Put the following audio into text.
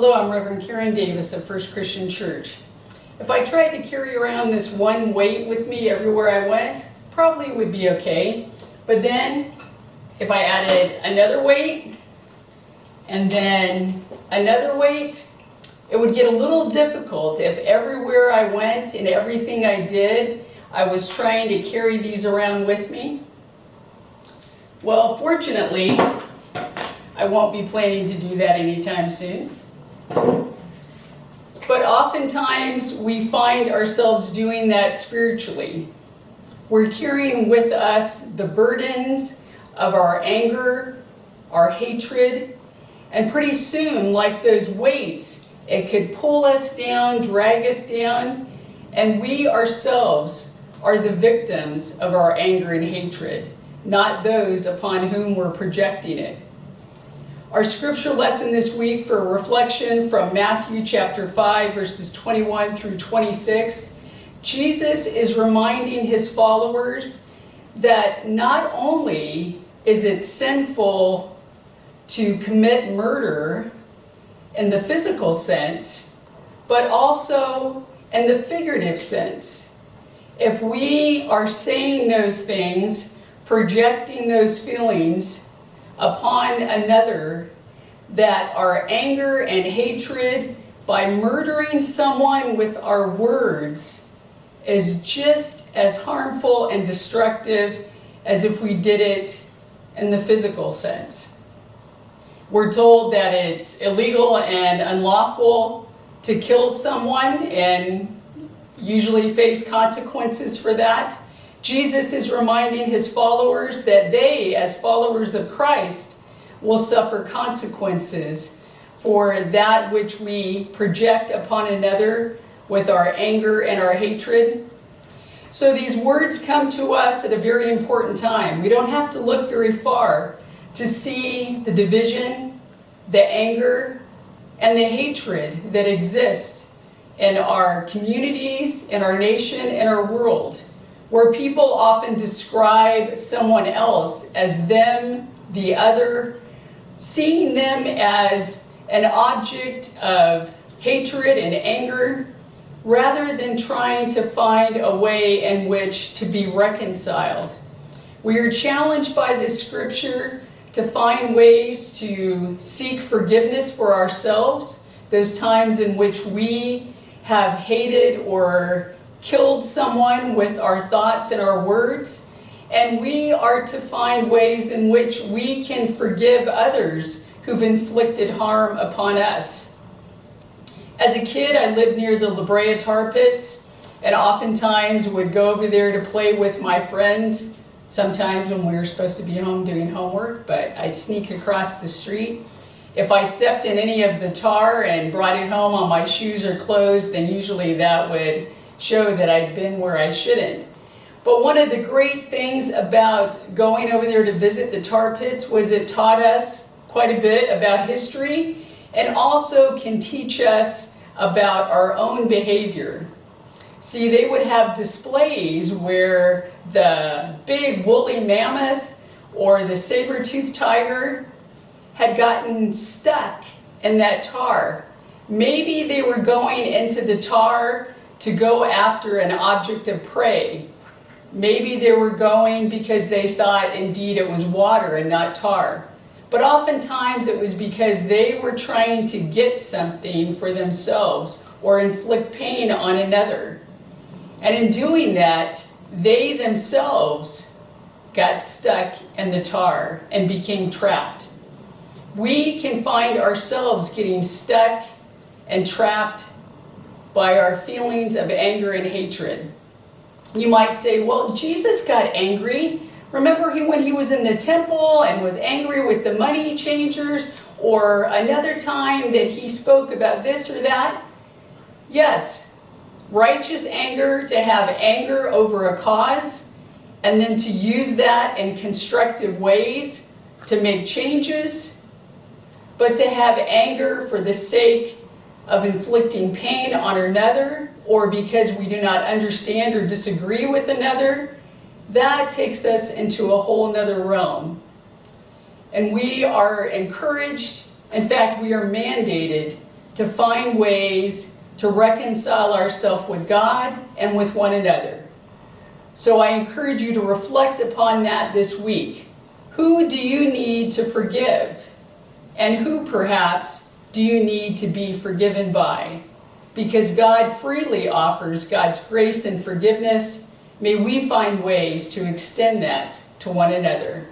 Hello, I'm Reverend Karen Davis of First Christian Church. If I tried to carry around this one weight with me everywhere I went, probably would be okay. But then, if I added another weight, and then another weight, it would get a little difficult if everywhere I went and everything I did, I was trying to carry these around with me. Well, fortunately, I won't be planning to do that anytime soon. But oftentimes we find ourselves doing that spiritually. We're carrying with us the burdens of our anger, our hatred, and pretty soon, like those weights, it could pull us down, drag us down, and we ourselves are the victims of our anger and hatred, not those upon whom we're projecting it. Our scripture lesson this week for a reflection from Matthew chapter 5, verses 21 through 26, Jesus is reminding his followers that not only is it sinful to commit murder in the physical sense, but also in the figurative sense. If we are saying those things, projecting those feelings upon another, that our anger and hatred by murdering someone with our words is just as harmful and destructive as if we did it in the physical sense. We're told that it's illegal and unlawful to kill someone and usually face consequences for that. Jesus is reminding his followers that they, as followers of Christ, will suffer consequences for that which we project upon another with our anger and our hatred. So these words come to us at a very important time. We don't have to look very far to see the division, the anger, and the hatred that exist in our communities, in our nation, in our world, where people often describe someone else as them, the other, seeing them as an object of hatred and anger, rather than trying to find a way in which to be reconciled. We are challenged by this scripture to find ways to seek forgiveness for ourselves, those times in which we have hated or killed someone with our thoughts and our words, and we are to find ways in which we can forgive others who've inflicted harm upon us. As a kid, I lived near the La Brea tar pits, and oftentimes would go over there to play with my friends, sometimes when we were supposed to be home doing homework, but I'd sneak across the street. If I stepped in any of the tar and brought it home on my shoes or clothes, then usually that would show that I'd been where I shouldn't. But one of the great things about going over there to visit the tar pits was it taught us quite a bit about history and also can teach us about our own behavior. See, they would have displays where the big woolly mammoth or the saber-toothed tiger had gotten stuck in that tar. Maybe they were going into the tar to go after an object of prey. Maybe they were going because they thought indeed it was water and not tar. But oftentimes it was because they were trying to get something for themselves or inflict pain on another. And in doing that, they themselves got stuck in the tar and became trapped. We can find ourselves getting stuck and trapped by our feelings of anger and hatred. You might say, well, Jesus got angry. Remember when he was in the temple and was angry with the money changers, or another time that he spoke about this or that? Yes, righteous anger, to have anger over a cause, and then to use that in constructive ways to make changes, but to have anger for the sake of inflicting pain on another, or because we do not understand or disagree with another, that takes us into a whole nother realm. And we are encouraged, in fact, we are mandated to find ways to reconcile ourselves with God and with one another. So I encourage you to reflect upon that this week. Who do you need to forgive? And who perhaps do you need to be forgiven by? Because God freely offers God's grace and forgiveness, may we find ways to extend that to one another.